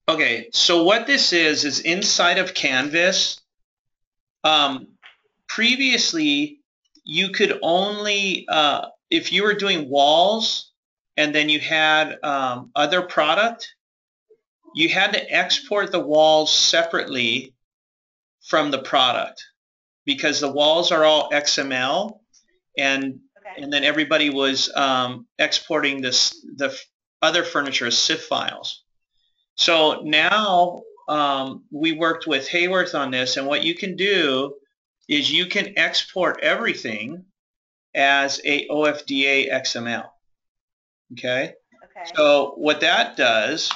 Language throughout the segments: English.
Okay, so what this is inside of Canvas. Previously, you could only, if you were doing walls and then you had other product, you had to export the walls separately from the product because the walls are all XML, and then everybody was exporting the other furniture as CIF files. So now we worked with Haworth on this, and what you can do is you can export everything as a OFDA XML. Okay? So what that does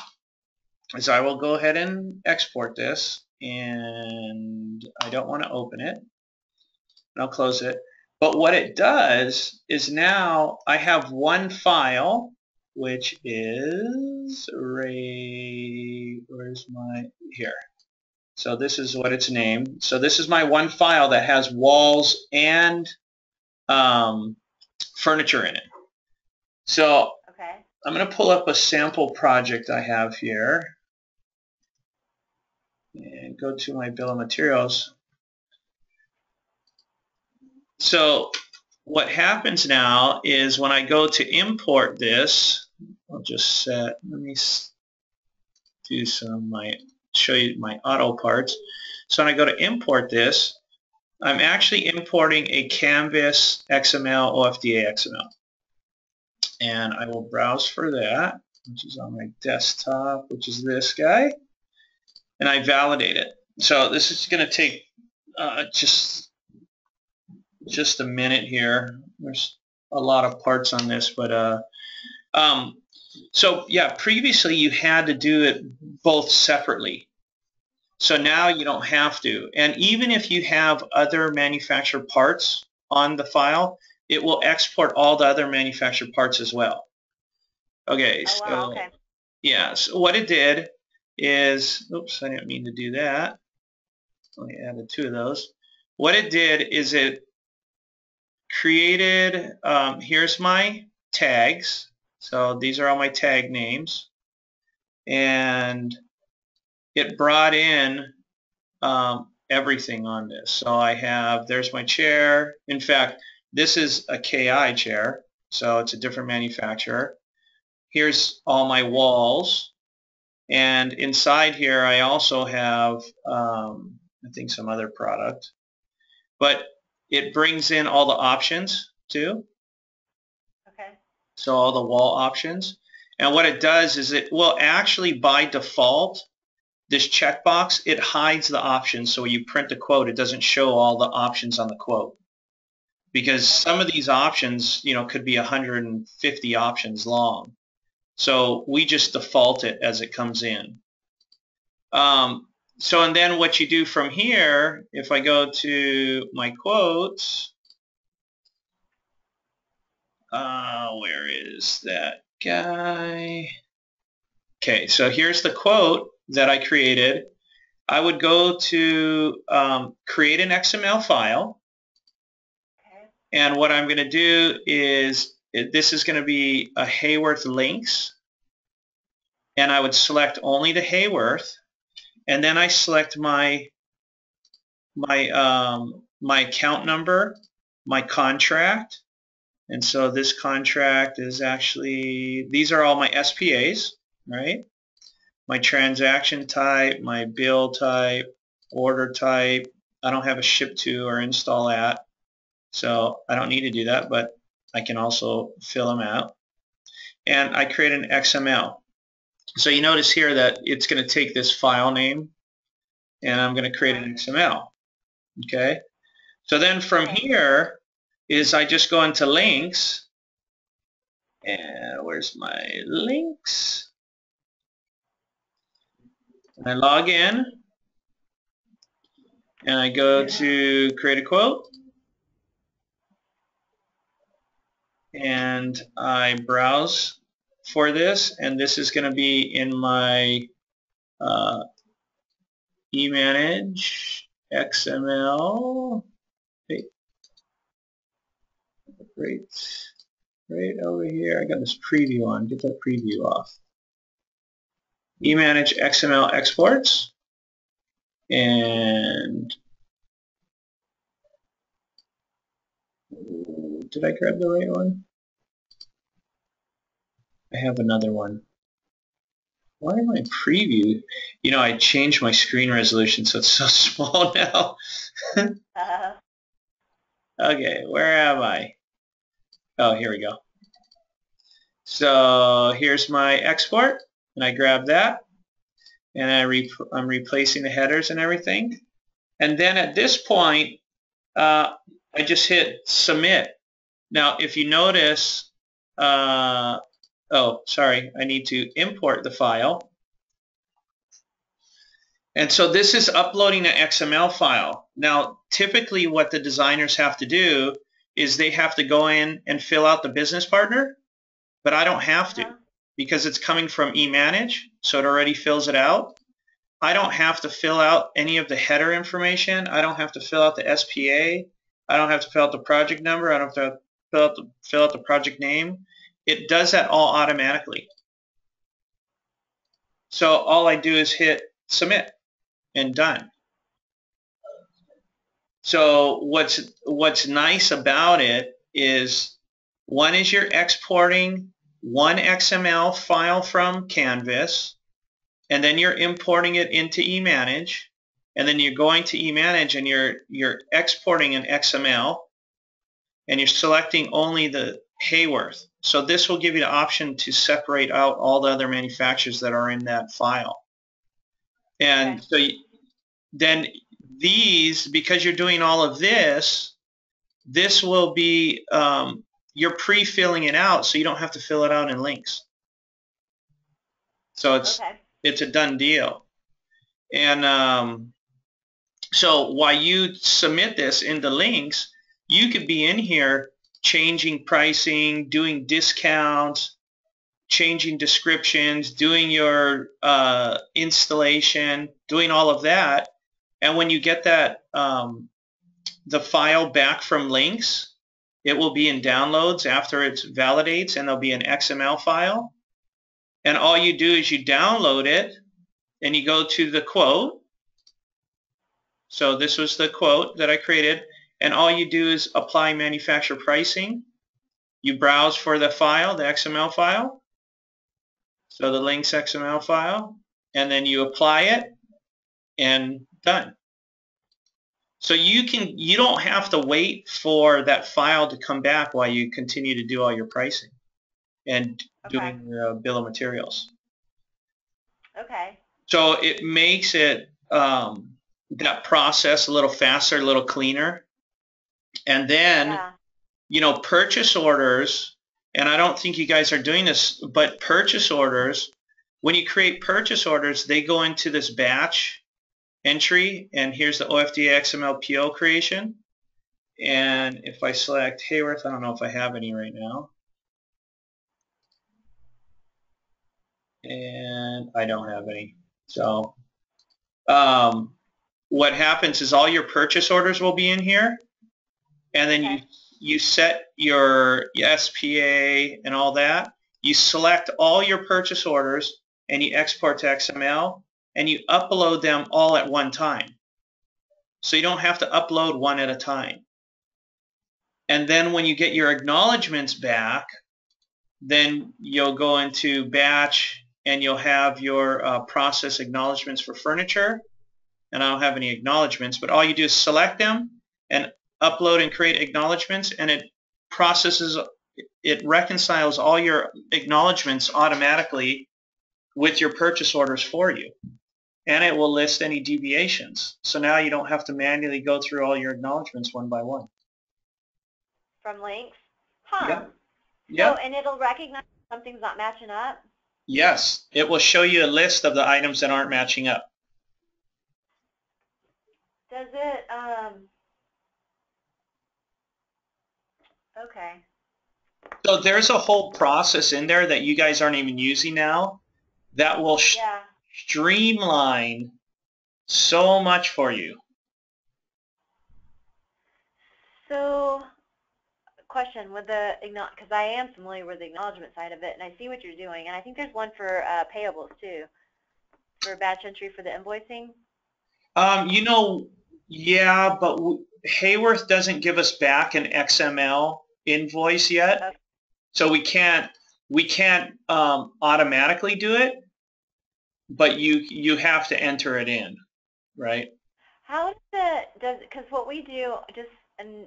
is I will go ahead and export this, and I don't want to open it. I'll close it. But what it does is now I have one file, which is where's my, here. So this is what it's named. So this is my one file that has walls and furniture in it. So I'm going to pull up a sample project I have here and go to my bill of materials. So what happens now is when I go to import this, I'll just let me do show you my auto parts. So when I go to import this, I'm actually importing a Canvas XML OFDA XML. And I will browse for that, which is on my desktop, which is this guy. And I validate it. So this is going to take just a minute here. There's a lot of parts on this, but so yeah, previously you had to do it both separately. So now you don't have to. And even if you have other manufactured parts on the file, it will export all the other manufactured parts as well. Okay, so yeah, so what it did is, oops, I didn't mean to do that. Only added two of those. What it did is it created, here's my tags. So these are all my tag names. And it brought in everything on this. So I have, there's my chair. In fact, this is a KI chair, so it's a different manufacturer. Here's all my walls. And inside here, I also have, I think, some other product. But it brings in all the options, too. So all the wall options. And what it does is it will actually, by default, this checkbox, it hides the options. So when you print a quote, it doesn't show all the options on the quote. Because some of these options, you know, could be 150 options long. So we just default it as it comes in. So and then what you do from here, if I go to my quotes, where is that guy? Okay, so here's the quote that I created. I would go to create an XML file. And what I'm going to do is, this is going to be a Haworth Lynx. And I would select only the Haworth. And then I select my account number, my contract. And so this contract is actually, these are all my SPAs, right? My transaction type, my bill type, order type. I don't have a ship to or install at, so I don't need to do that, but I can also fill them out. And I create an XML. So you notice here that it's going to take this file name, and I'm going to create an XML. Okay? So then from here is I just go into links, and where's my links? And I log in, and I go to create a quote, and I browse for this, and this is going to be in my eManage XML. Hey, right over here. I got this preview on. Get that preview off. eManage XML exports, and did I grab the right one? I have another one. Why am I preview? You know, I changed my screen resolution so it's so small now. Okay, where am I? Oh, here we go. So here's my export, and I grab that, and I'm replacing the headers and everything. And then at this point, I just hit submit. Now, if you notice, oh, sorry, I need to import the file. And so this is uploading an XML file. Now, typically what the designers have to do is they have to go in and fill out the business partner, but I don't have to because it's coming from eManage, so it already fills it out. I don't have to fill out any of the header information. I don't have to fill out the SPA. I don't have to fill out the project number. I don't have to fill out the project name. It does that all automatically. So all I do is hit submit and done. So what's nice about it is, one is you're exporting one XML file from Canvas, and then you're importing it into eManage, and then you're going to eManage and you're exporting an XML, and you're selecting only the Haworth. So this will give you the option to separate out all the other manufacturers that are in that file. And so then these, because you're doing all of this, this will be, you're pre-filling it out, so you don't have to fill it out in Lynx. So it's a done deal. And so while you submit this into Lynx, you could be in here changing pricing, doing discounts, changing descriptions, doing your installation, doing all of that. And when you get that the file back from Lynx, it will be in downloads after it validates, and there'll be an XML file. And all you do is you download it, and you go to the quote. So this was the quote that I created, and all you do is apply manufacturer pricing. You browse for the file, the XML file, so the Lynx XML file, and then you apply it, and done. So you don't have to wait for that file to come back while you continue to do all your pricing and doing your bill of materials. Okay. So it makes it that process a little faster, a little cleaner. And then, you know, purchase orders, and I don't think you guys are doing this, but purchase orders, when you create purchase orders, they go into this batch entry, and here's the OFDA XML PO creation. And if I select Haworth, I don't know if I have any right now. And I don't have any. So what happens is all your purchase orders will be in here, and then you set your SPA and all that. You select all your purchase orders, and you export to XML, and you upload them all at one time. So you don't have to upload one at a time. And then when you get your acknowledgments back, then you'll go into batch, and you'll have your process acknowledgments for furniture. And I don't have any acknowledgments, but all you do is select them and upload and create acknowledgments, and it processes, it reconciles all your acknowledgments automatically with your purchase orders for you. And it will list any deviations. So now you don't have to manually go through all your acknowledgments one by one. From Lynx? Huh. Yeah. Yeah. So, and it'll recognize something's not matching up? Yes. It will show you a list of the items that aren't matching up. Does it, okay. So there's a whole process in there that you guys aren't even using now that will streamline so much for you. So, question, with the, because I am familiar with the acknowledgement side of it, and I see what you're doing, and I think there's one for payables too. for batch entry for the invoicing? You know, yeah, but Haworth doesn't give us back an XML invoice yet, Okay. so we can't automatically do it, but you have to enter it in, right? How does because what we do and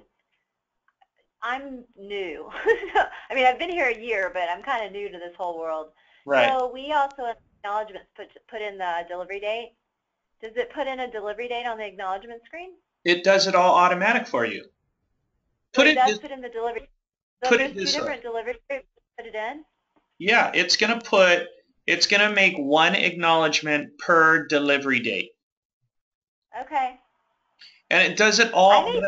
I'm new. I mean, I've been here a year, but I'm kind of new to this whole world. Right. So we also in acknowledgments put in the delivery date. Does it put in a delivery date on the acknowledgement screen? It does it all automatic for you. So Put it it does this, put in the delivery. So if put there's it two this way. different delivery dates, put it in? Yeah, it's gonna make one acknowledgement per delivery date. Okay. And it does it I all, think,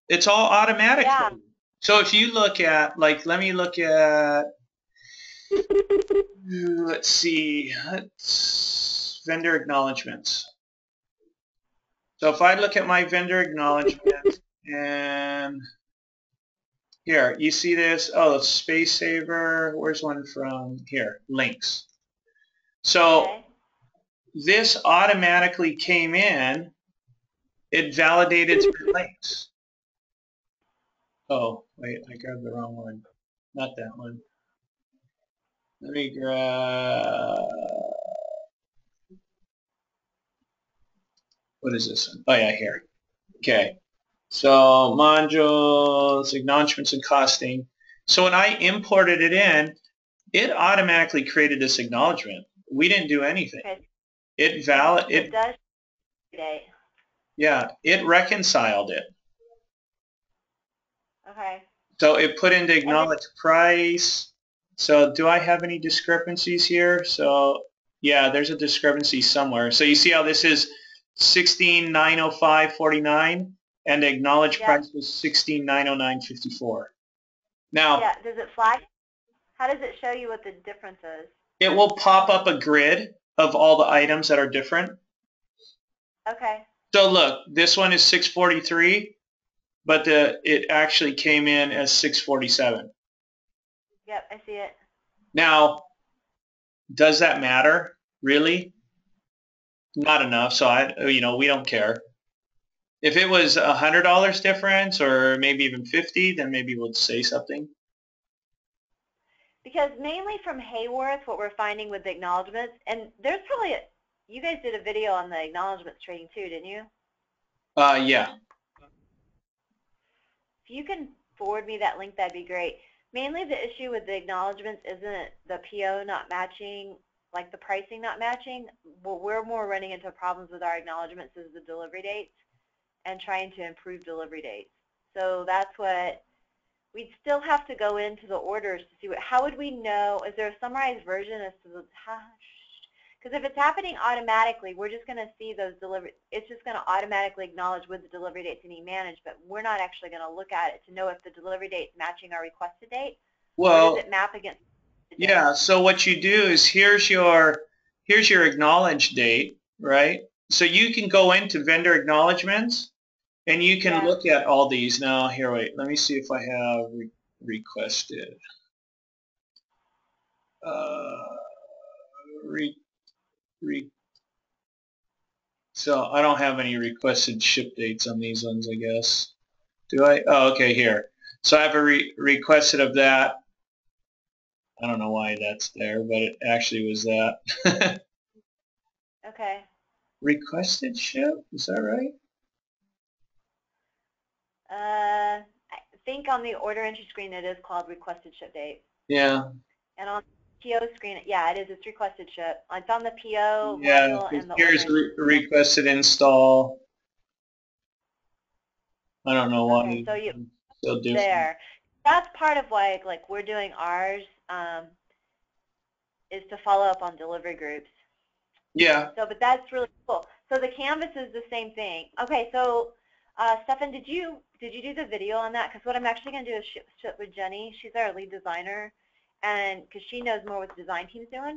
it's all automatic for yeah. you. So if you look at, like, let me look at, let's see, vendor acknowledgements. So if I look at my vendor acknowledgement, and here, you see this, oh, Space Saver, where's one from? Here, Lynx. So Okay. this automatically came in, it validated through Lynx. Oh, wait, I grabbed the wrong one. Not that one. Let me grab, what is this one? Oh yeah, here. Okay. So modules, acknowledgements and costing. So when I imported it in, it automatically created this acknowledgement. We didn't do anything. Okay. It It does date. yeah, it reconciled it. Okay. So it put into And then, acknowledged price. So do I have any discrepancies here? So yeah, there's a discrepancy somewhere. So you see how this is 16,905.49 and the acknowledged yeah. price was 16,909.54. Now Yeah. Does it flag? How does it show you what the difference is? it will pop up a grid of all the items that are different. Okay. So look, this one is 643, but it actually came in as 647. Yep, I see it. Now, does that matter? Really? Not enough. So we don't care. If it was $100 difference or maybe even 50, then maybe we'll say something. Because mainly from Haworth, what we're finding with the acknowledgments, and there's probably you guys did a video on the acknowledgments trading too, didn't you? Yeah. If you can forward me that link, that'd be great. Mainly the issue with the acknowledgments isn't the PO not matching, like the pricing not matching. What we're more running into problems with our acknowledgments is the delivery dates and trying to improve delivery dates. So that's what we'd still have to go into the orders to see how would we know, is there a summarized version as to because if it's happening automatically, we're just going to see those delivery, it's just going to automatically acknowledge with the delivery dates being managed, but we're not actually going to look at it to know if the delivery date's matching our requested date, or does it map against the date? Yeah, so what you do is here's your acknowledged date, right? So you can go into vendor acknowledgements and you can look at all these. Now, here, wait, let me see if I have requested. So I don't have any requested ship dates on these ones, I guess. Do I? Oh, okay, here. So I have a requested of that. I don't know why that's there, but it actually was that. Okay. Requested ship? Is that right? I think on the order entry screen it is called requested ship date. Yeah. And on the PO screen, yeah, it is. It's requested ship. It's on the PO Yeah, module and the here's order requested install. I don't know why Okay, so it's so different. there. That's part of why, like, we're doing ours, is to follow up on delivery groups. Yeah. So, but that's really cool. So the Canvas is the same thing. Okay, so Stefan, did you do the video on that? Because what I'm actually going to do is ship with Jenny. She's our lead designer, and because she knows more what the design team's doing.